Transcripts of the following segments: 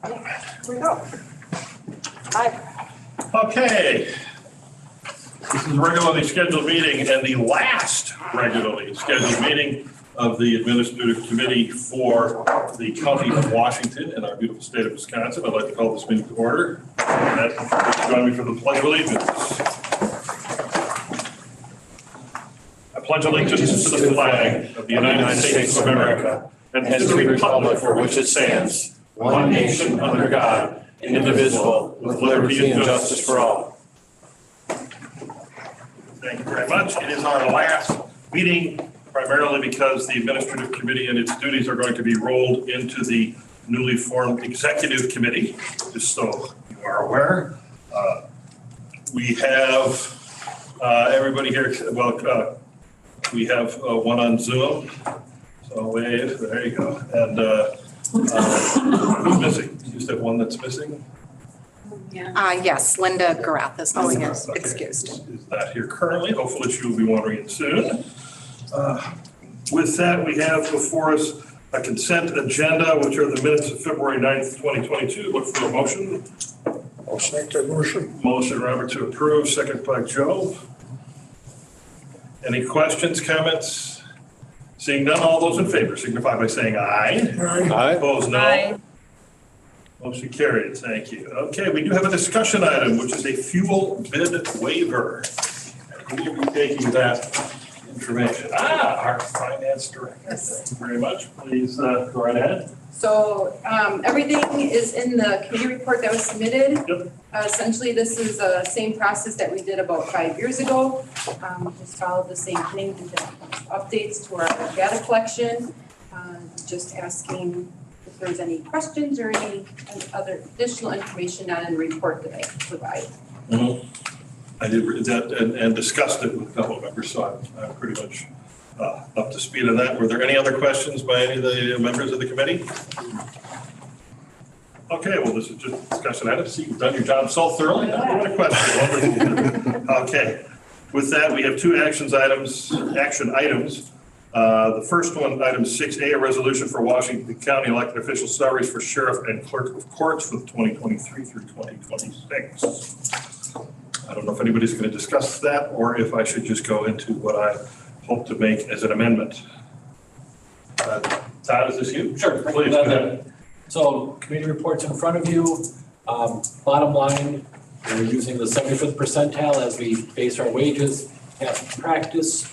Here we go. Hi. Okay. This is a regularly scheduled meeting and the last regularly scheduled meeting of the Administrative Committee for the County of Washington in our beautiful state of Wisconsin. I'd like to call this meeting to order. Join me for the Pledge of Allegiance. I pledge allegiance to the flag of the United States of America and to the republic for which it stands, one nation under God, indivisible, with liberty and justice for all. Thank you very much. It is our last meeting, primarily because the Administrative Committee and its duties are going to be rolled into the newly formed Executive Committee, just so you are aware. We have everybody here, well, we have one on Zoom, so wave, there you go. And who's missing? You just have one that's missing? Yes, Linda Garath is missing. yes, Excused. Is not here currently. Hopefully she will be wandering in soon. With that, we have before us a consent agenda, which are the minutes of February 9th, 2022. Look for a motion. I'll second that motion. Motion, Robert, to approve, second by Joe. Any questions, comments? Seeing none, all those in favor signify by saying aye. Aye. Opposed, no. Aye. Motion carried, thank you. Okay, we do have a discussion item, which is a fuel bid waiver. Who will be taking that information? Our finance director. Yes. Thank you very much. Please go right ahead. So everything is in the committee report that was submitted. Yep. Essentially, this is the same process that we did about 5 years ago. Just followed the same thing, did the updates to our data collection. Just asking if there's any questions or any other additional information not in the report that I can provide. I did read that and discussed it with a couple of members, so I'm pretty much up to speed on that. Were there any other questions by any of the members of the committee? Okay, well, this is just a discussion item. See, you've done your job so thoroughly. Now you want a question. Okay. With that, we have two action items. The first one, item 6A, a resolution for Washington County elected official salaries for sheriff and clerk of courts for 2023 through 2026. I don't know if anybody's going to discuss that or if I should just go into what I hope to make as an amendment. Todd, is this you? Sure. Please, go ahead. So committee reports in front of you. Bottom line, we're using the 75th percentile as we base our wages, past practice.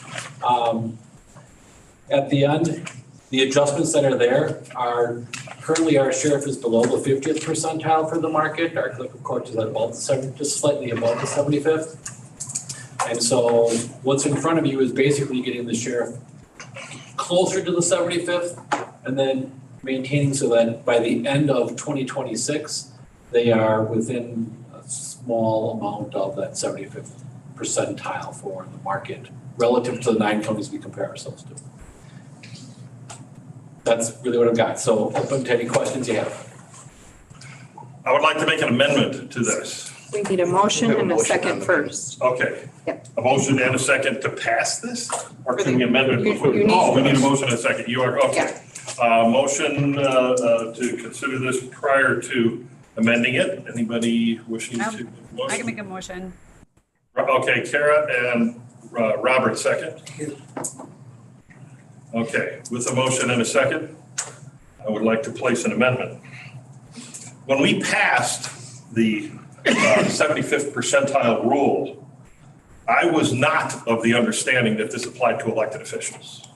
At the end, the adjustments that are there are currently our sheriff is below the 50th percentile for the market. Our clerk of courts is at about just slightly above the 75th. And so what's in front of you is basically getting the sheriff closer to the 75th and then maintaining so that by the end of 2026, they are within a small amount of that 75th percentile for the market relative to the 9 counties we compare ourselves to. That's really what I've got. So open to any questions you have. I would like to make an amendment to this. We need a motion and a second first. Okay. Yep. A motion and a second to pass this? Or can we amend it before? You need- Oh, we need a motion and a second. You are, okay. Motion to consider this prior to amending it. Anybody wishing to? I can make a motion. Okay, Kara and Robert second. Okay, with a motion and a second, I would like to place an amendment. When we passed the 75th percentile rule, I was not of the understanding that this applied to elected officials.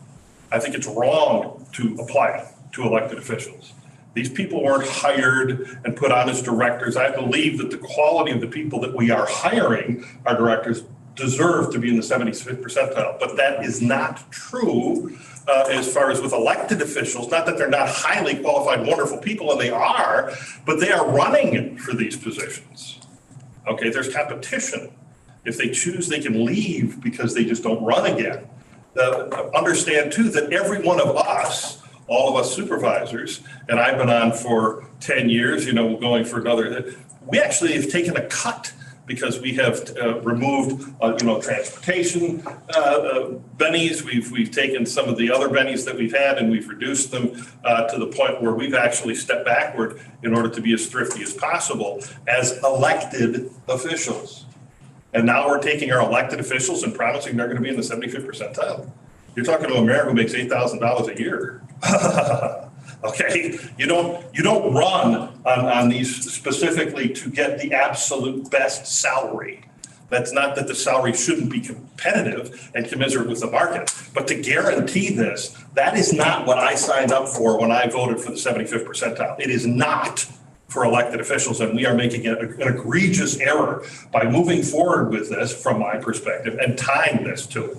I think it's wrong to apply it to elected officials. These people weren't hired and put on as directors. I believe that the quality of the people that we are hiring, our directors, deserve to be in the 75th percentile, but that is not true as far as with elected officials. Not that they're not highly qualified, wonderful people, and they are, but they are running for these positions. Okay, there's competition. If they choose, they can leave because they just don't run again. Understand too that every one of us, all of us supervisors, and I've been on for 10 years, going for another, we actually have taken a cut because we have removed, transportation bennies. We've taken some of the other bennies that we've had and we've reduced them to the point where we've actually stepped backward in order to be as thrifty as possible as elected officials. And now we're taking our elected officials and promising they're going to be in the 75th percentile. You're talking to a mayor who makes $8,000 a year. Okay, you don't run on these specifically to get the absolute best salary. That's not that the salary shouldn't be competitive and commensurate with the market, but to guarantee this, that is not what I signed up for when I voted for the 75th percentile. It is not for elected officials, and we are making an egregious error by moving forward with this from my perspective and tying this to it.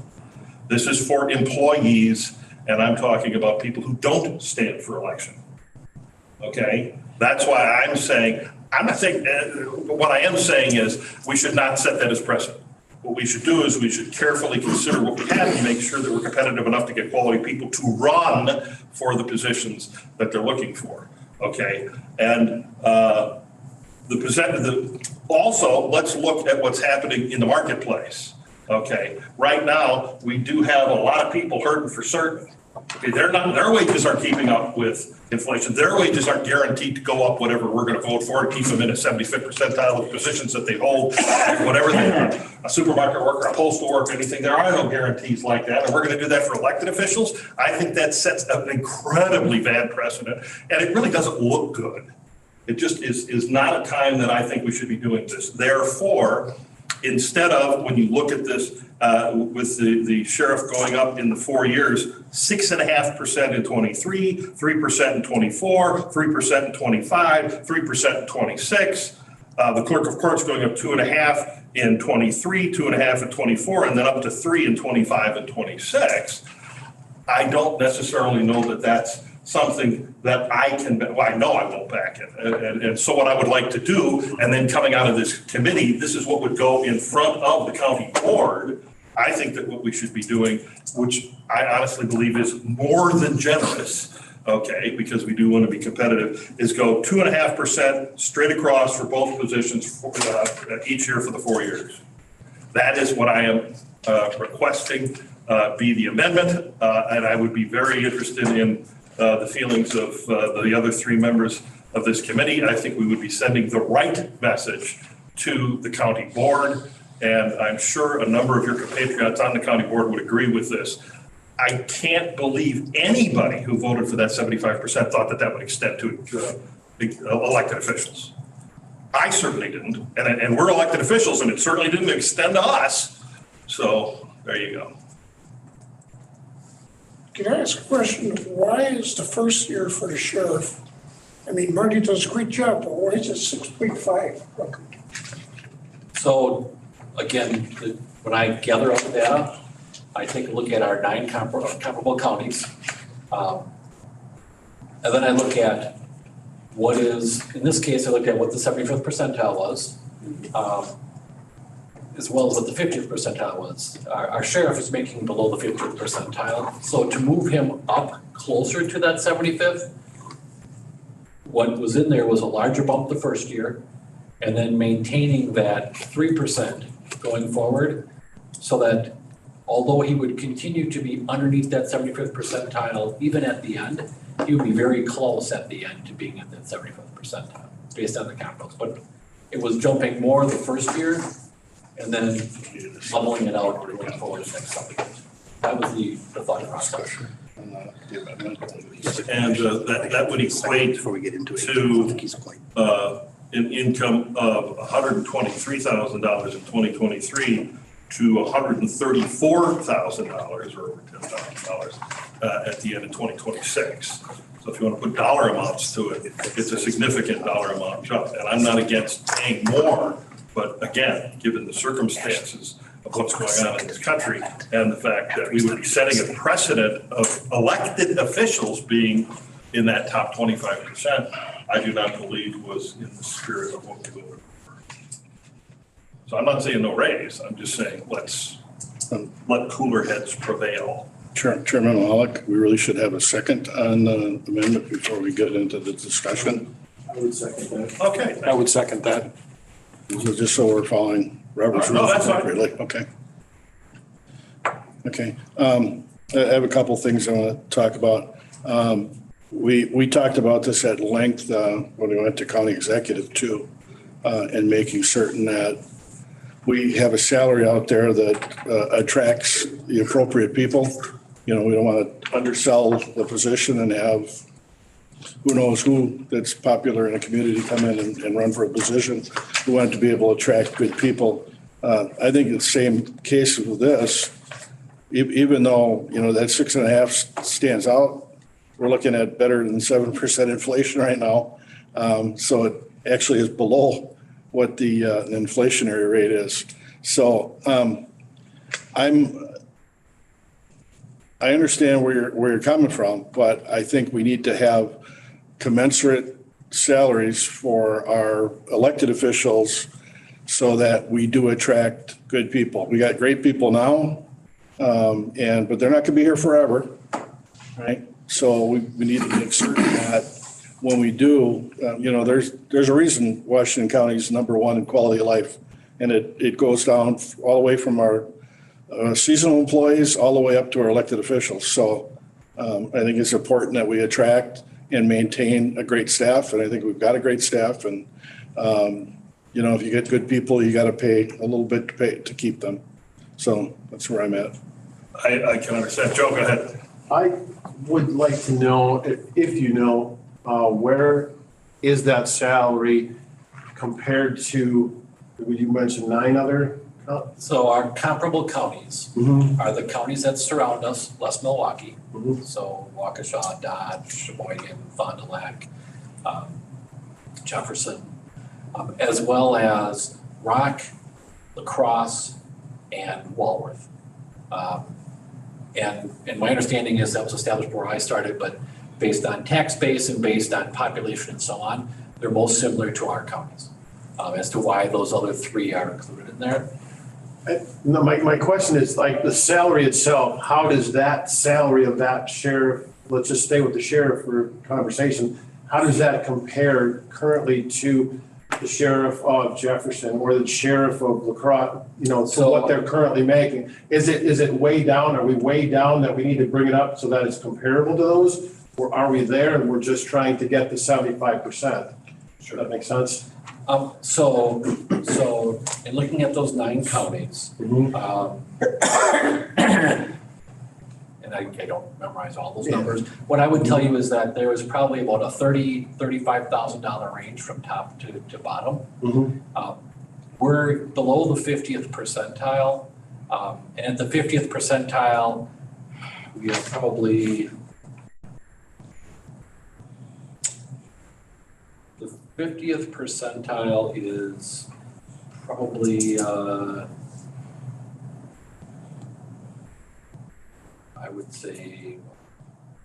This is for employees, and I'm talking about people who don't stand for election. Okay? That's why I'm saying, I'm not saying, what I am saying is we should not set that as precedent. What we should do is we should carefully consider what we have and make sure that we're competitive enough to get quality people to run for the positions that they're looking for. Okay? And also, let's look at what's happening in the marketplace. Okay, right now, we do have a lot of people hurting for certain. Okay, their wages aren't keeping up with inflation. Their wages aren't guaranteed to go up whatever we're going to vote for, keep them in a 75th percentile of positions that they hold, whatever they are. A supermarket worker, a postal worker, anything. There are no guarantees like that. And we're going to do that for elected officials. I think that sets an incredibly bad precedent. And it really doesn't look good. It just is not a time that I think we should be doing this. Therefore, instead of, when you look at this, with the sheriff going up in the 4 years, 6.5% in 23, 3% in 24, 3% in 25, 3% in 26. The clerk of courts going up 2.5 in 23, 2.5 in 24, and then up to 3 in 25 and 26. I don't necessarily know that that's something that I can, well, I know I won't back it. And so what I would like to do, and then coming out of this committee, this is what would go in front of the county board. I think that what we should be doing, which I honestly believe is more than generous, okay, because we do want to be competitive, is go 2.5% straight across for both positions for, each year for the 4 years. That is what I am requesting be the amendment, and I would be very interested in the feelings of the other 3 members of this committee. I think we would be sending the right message to the county board, and I'm sure a number of your compatriots on the county board would agree with this. I can't believe anybody who voted for that 75% thought that that would extend to elected officials. I certainly didn't, and we're elected officials, and it certainly didn't extend to us. So there you go. Can I ask a question? Why is the first year for the sheriff? I mean, Marty does a great job, but why is it 6.5? So again, when I gather up the data, I take a look at our 9 comparable counties. And then I look at what is, in this case, I looked at what the 75th percentile was, as well as what the 50th percentile was. Our sheriff is making below the 50th percentile. So to move him up closer to that 75th, what was in there was a larger bump the first year, and then maintaining that 3% going forward, so that although he would continue to be underneath that 75th percentile, even at the end, he would be very close at the end to being at that 75th percentile, based on the comparables. But it was jumping more the first year, and then leveling it out going forward the next couple of years. That was the thought process. And that would equate to an income of $123,000 in 2023 to $134,000 or over $10,000 at the end of 2026. So if you want to put dollar amounts to it, it's a significant dollar amount jump. And I'm not against paying more, but again, given the circumstances of what's going on in this country and the fact that we would be setting a precedent of elected officials being in that top 25%, I do not believe was in the spirit of what we voted for. So I'm not saying no raise, I'm just saying let's let cooler heads prevail. Chairman Wallach, we really should have a second on the amendment before we get into the discussion. I would second that. Okay. I would second that. So just so we're following Robert's No, rules that's fine. appropriately, okay. Okay, I have a couple things I want to talk about. We talked about this at length when we went to county executive too, and making certain that we have a salary out there that attracts the appropriate people. You know, we don't want to undersell the position and have who knows who that's popular in a community come in and run for a position. We want to be able to attract good people. I think the same case with this, even though, you know, that 6.5 stands out, we're looking at better than 7% inflation right now. So it actually is below what the inflationary rate is. So I understand where you're coming from, but I think we need to have commensurate salaries for our elected officials so that we do attract good people. We got great people now, but they're not gonna be here forever, right? So we need to make certain that when we do, you know, there's a reason Washington County is #1 in quality of life. And it goes down all the way from our seasonal employees all the way up to our elected officials. So I think it's important that we attract and maintain a great staff. And I think we've got a great staff. And, you know, if you get good people, you got to pay a little bit to keep them. So that's where I'm at. I can understand. Joe, go ahead. I would like to know, if you know, where is that salary compared to, you mentioned 9 other? So our comparable counties Mm-hmm. are the counties that surround us, less Milwaukee. Mhm. So Waukesha, Dodge, Sheboygan, Fond du Lac, Jefferson, as well as Rock, La Crosse, and Walworth. And my understanding is that was established before I started, but based on tax base and based on population and so on, they're most similar to our counties. As to why those other 3 are included in there. No, my question is, like, the salary itself, how does that salary of that sheriff, let's just stay with the sheriff for conversation, how does that compare currently to the sheriff of Jefferson or the sheriff of La Crosse, you know, to what they're currently making? Is it way down? Are we way down that we need to bring it up so that it's comparable to those? Or are we there and we're just trying to get the 75%? Sure, that makes sense? So in looking at those 9 counties, and I don't memorize all those numbers, what I would tell you is that there was probably about a $35,000 range from top to bottom. Mm-hmm. We're below the 50th percentile, and at the 50th percentile, we are probably the 50th percentile is probably, I would say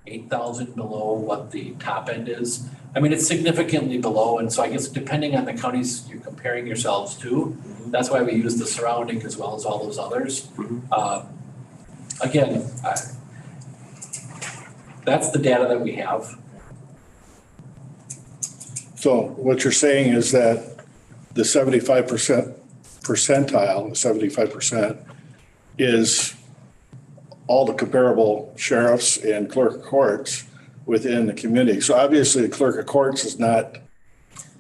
8,000 below what the top end is. I mean, it's significantly below, and so I guess depending on the counties you're comparing yourselves to, that's why we use the surrounding as well as all those others. Again, that's the data that we have. So what you're saying is that the 75% percentile, 75% is all the comparable sheriffs and clerk of courts within the community. So obviously the clerk of courts is not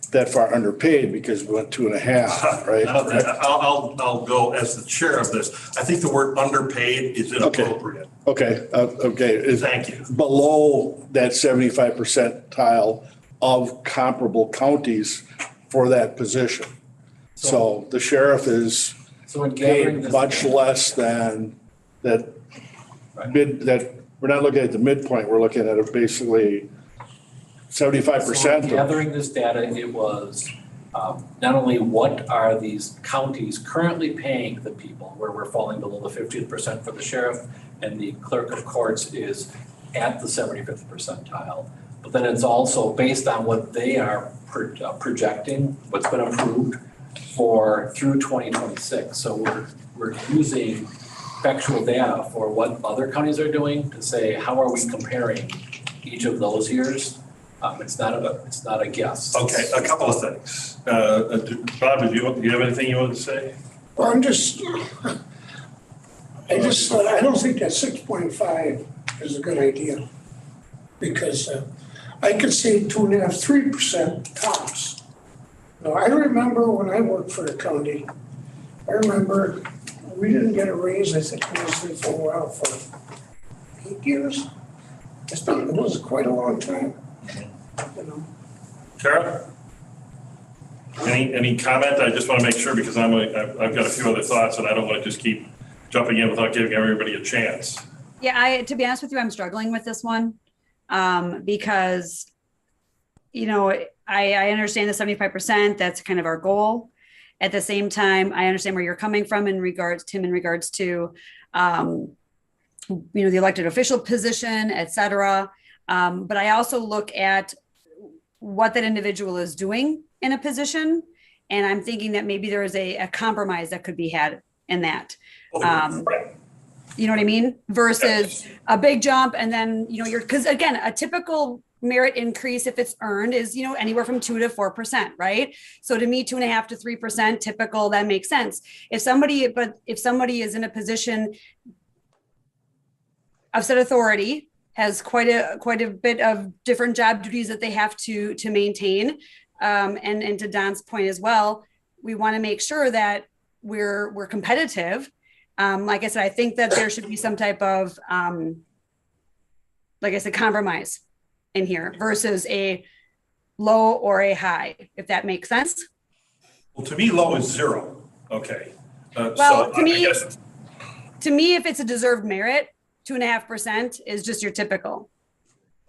that far underpaid because we went 2.5, right? I'll go as the chair of this. I think the word underpaid is inappropriate. Okay. Thank you. Below that 75 percentile of comparable counties for that position. So the sheriff is So in gathering paid this much less than that we're not looking at the midpoint, we're looking at basically 75%. So in gathering this data, it was not only what are these counties currently paying the people, where we're falling below the 50th percent for the sheriff, and the clerk of courts is at the 75th percentile, but then it's also based on what they are projecting, what's been approved for through 2026. So we're using factual data for what other counties are doing to say, how are we comparing each of those years It's not a guess. Okay, a couple of things. Bob, do you have anything you want to say? Well, I don't think that 6.5 is a good idea. Because I could see 2.5%, 3% tops. Now, I remember when I worked for the county, I remember we didn't get a raise, I think it was for a while, for 8 years. It was quite a long time, you know. Tara? Any comment? I just want to make sure because I've got a few other thoughts and I don't want to just keep jumping in without giving everybody a chance. Yeah, to be honest with you, I'm struggling with this one. Because, you know, I understand the 75%, that's kind of our goal. At the same time, I understand where you're coming from in regards to, you know, the elected official position, et cetera. But I also look at what that individual is doing in a position. And I'm thinking that maybe there is a compromise that could be had in that. Right. You know what I mean? Versus a big jump. And then, you know, because again, a typical merit increase, if it's earned, is, you know, anywhere from 2 to 4%, right? So to me, 2.5 to 3% typical, that makes sense. If somebody is in a position of said authority, has quite a bit of different job duties that they have to maintain. And to Don's point as well, we want to make sure that we're competitive. Like I said, I think that there should be some type of, like I said, compromise in here versus a low or a high, if that makes sense. Well, to me, low is 0. Okay. Well, to me, if it's a deserved merit, 2.5% is just your typical.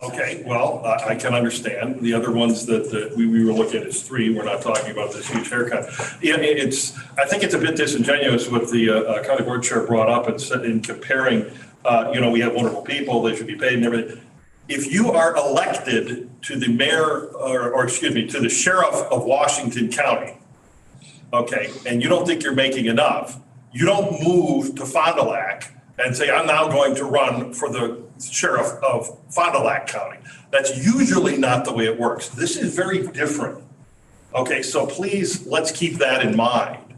Okay, well, I can understand. The other ones that we were looking at is 3. We're not talking about this huge haircut. Yeah, I think it's a bit disingenuous what the county board chair brought up in comparing, you know, we have wonderful people, they should be paid and everything. If you are elected to the mayor, or excuse me, to the sheriff of Washington County, okay, and you don't think you're making enough, you don't move to Fond du Lac and say, I'm now going to run for the sheriff of Fond du Lac County. That's usually not the way it works. This is very different. Okay, so please, let's keep that in mind.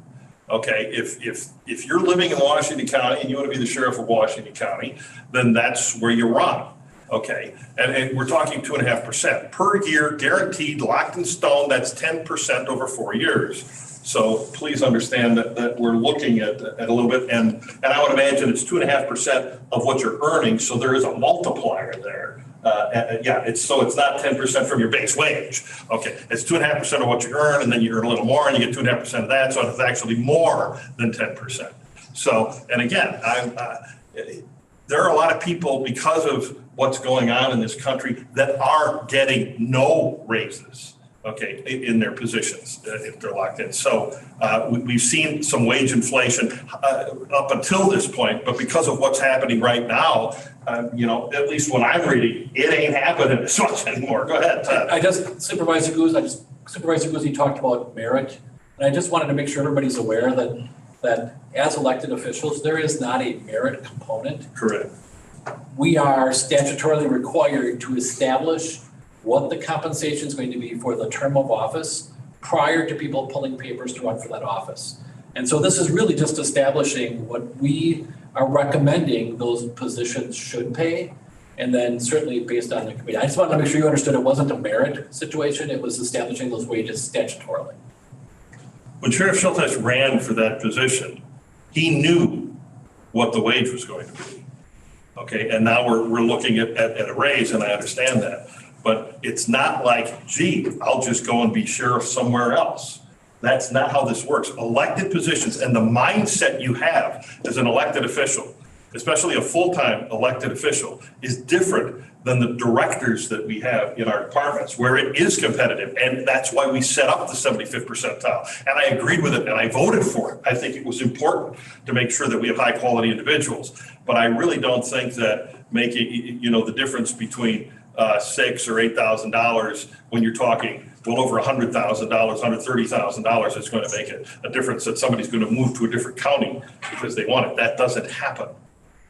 Okay, if you're living in Washington County and you want to be the sheriff of Washington County, then that's where you run. Okay, and we're talking 2.5% per year, guaranteed, locked in stone. That's 10% over 4 years. So please understand that we're looking at a little bit, and I would imagine it's 2.5% of what you're earning. So there is a multiplier there. It's not 10% from your base wage. Okay, it's 2.5% of what you earn, and then you earn a little more, and you get 2.5% of that. So it's actually more than 10%. So, and again, there are a lot of people, because of what's going on in this country, that are getting no raises. Okay, in their positions if they're locked in. So we've seen some wage inflation up until this point, but because of what's happening right now, you know, at least when I'm reading, it ain't happening as much anymore. Go ahead, Todd. Supervisor Guzzi talked about merit, and I just wanted to make sure everybody's aware that as elected officials, there is not a merit component. Correct. We are statutorily required to establish what the compensation is going to be for the term of office prior to people pulling papers to run for that office. And so this is really just establishing what we are recommending those positions should pay. And then certainly based on the committee. I just wanted to make sure you understood it wasn't a merit situation. It was establishing those wages statutorily. When Sheriff Schultes ran for that position, he knew what the wage was going to be. Okay, and now we're looking at a raise, and I understand that. But it's not like, gee, I'll just go and be sheriff somewhere else. That's not how this works. Elected positions and the mindset you have as an elected official, especially a full-time elected official, is different than the directors that we have in our departments, where it is competitive. And that's why we set up the 75th percentile. And I agreed with it and I voted for it. I think it was important to make sure that we have high-quality individuals. But I really don't think that making, you know, the difference between $6,000 or $8,000 when you're talking well over $100,000, $130,000, it's going to make a difference that somebody's going to move to a different county because they want it. That doesn't happen.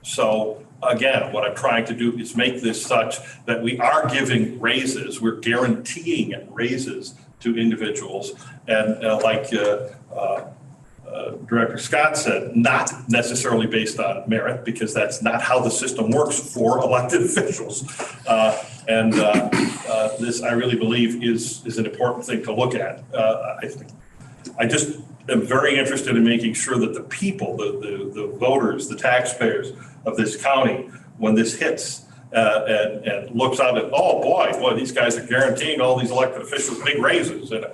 So again, what I'm trying to do is make this such that we are giving raises, we're guaranteeing raises to individuals. And like Director Scott said, not necessarily based on merit, because that's not how the system works for elected officials. This, I really believe, is an important thing to look at. I just am very interested in making sure that the people, the voters, the taxpayers of this county, when this hits and looks out at, oh boy, these guys are guaranteeing all these elected officials big raises. And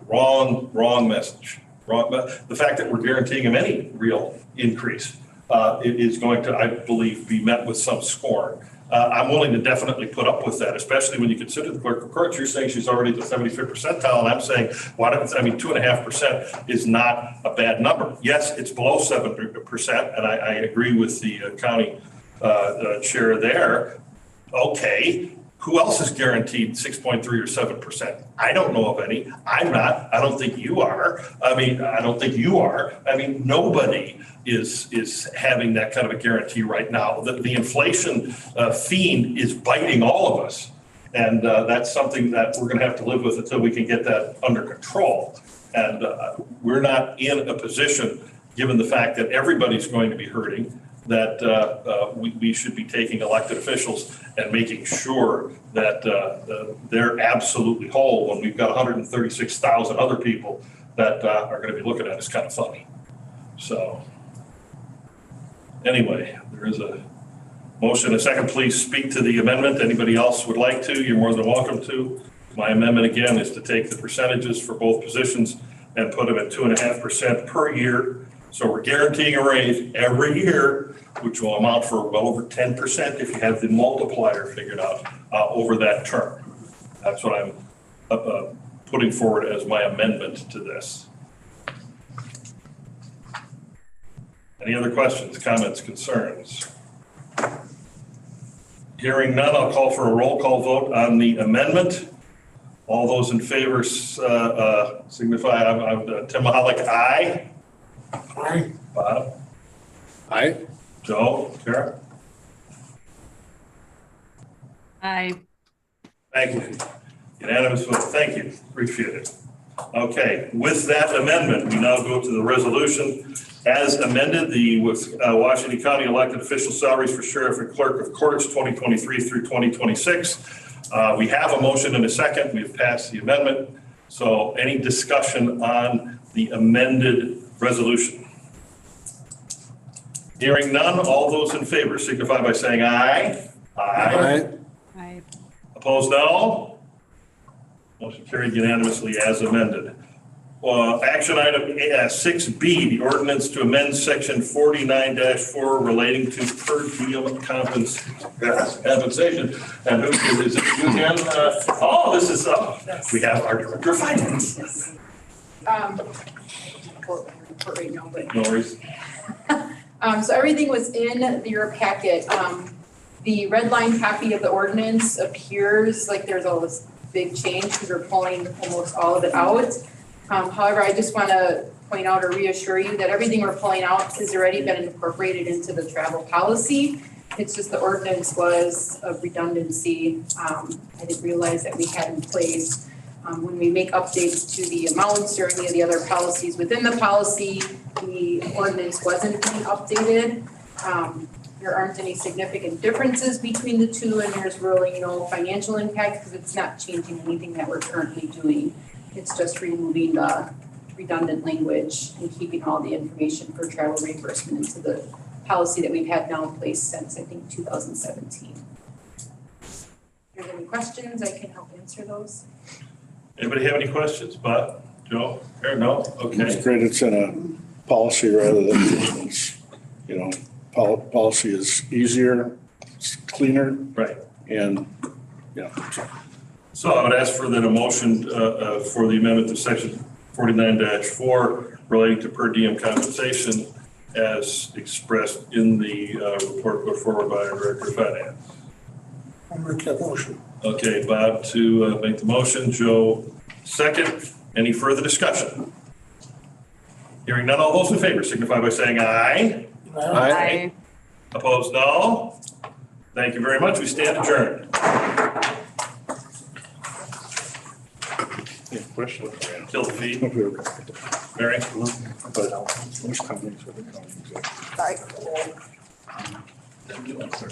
wrong message. The fact that we're guaranteeing them any real increase, it is going to, I believe, be met with some scorn. I'm willing to definitely put up with that, especially when you consider the clerk of courts. You're saying she's already at the 75th percentile, and I'm saying, 2.5% is not a bad number. Yes, it's below 7%, and I agree with the county chair there. Okay, who else is guaranteed 6.3 or 7%? I don't know of any. I'm not. I don't think you are. I don't think you are. Nobody is having that kind of a guarantee right now. The inflation fiend is biting all of us. And that's something that we're going to have to live with until we can get that under control. And we're not in a position, given the fact that everybody's going to be hurting, that we should be taking elected officials and making sure that they're absolutely whole when we've got 136,000 other people that are going to be looking at us kind of funny. So anyway, there is a motion. A second, please speak to the amendment. Anybody else would like to, you're more than welcome to. My amendment again is to take the percentages for both positions and put them at 2.5% per year. So we're guaranteeing a raise every year, which will amount for well over 10% if you have the multiplier figured out over that term. That's what I'm putting forward as my amendment to this. Any other questions, comments, concerns? Hearing none, I'll call for a roll call vote on the amendment. All those in favor signify. I'm Tim Mahalik, aye. Aye. Bob? Aye. Joe? Kara? Aye. Thank you. Unanimous vote. Thank you. Appreciate it. Okay, with that amendment, we now go to the resolution as amended, the Washington County elected official salaries for sheriff and clerk of courts 2023 through 2026. We have a motion and a second. We've passed the amendment. So any discussion on the amended resolution? Hearing none, all those in favor signify by saying aye. Aye. Aye. Opposed, no. Motion carried unanimously as amended. Action item 6B, the ordinance to amend section 49-4 relating to per diem compensation. And who is it you again? This is, we have our director of finance. Report right now, but. No worries. So everything was in your packet. The red line copy of the ordinance appears like there's a big change because we're pulling almost all of it out. However, I just want to point out or reassure you that everything we're pulling out has already been incorporated into the travel policy. It's just the ordinance was a redundancy. I didn't realize that we had in place. When we make updates to the amounts or any of the other policies within the policy, the ordinance wasn't being updated. There aren't any significant differences between the two, and there's really no financial impact because it's not changing anything that we're currently doing. It's just removing the redundant language and keeping all the information for travel reimbursement into the policy that we've had now in place since, I think, 2017. If there's any questions, I can help answer those. Anybody have any questions? Bob, Joe, Aaron? No? Okay. It's great it's in a policy rather than, it's, policy is easier, it's cleaner. Right. And, So I would ask for then a motion for the amendment to section 49-4 relating to per diem compensation as expressed in the report put forward by our Director of Finance. I'll make that motion. Okay, Bob to make the motion, Joe second. Any further discussion? Hearing none, all those in favor signify by saying aye. Aye. Opposed, no. Thank you very much. We stand adjourned. Yeah, question. Till the feed. Mary? But, most companies are the county executive. Sorry.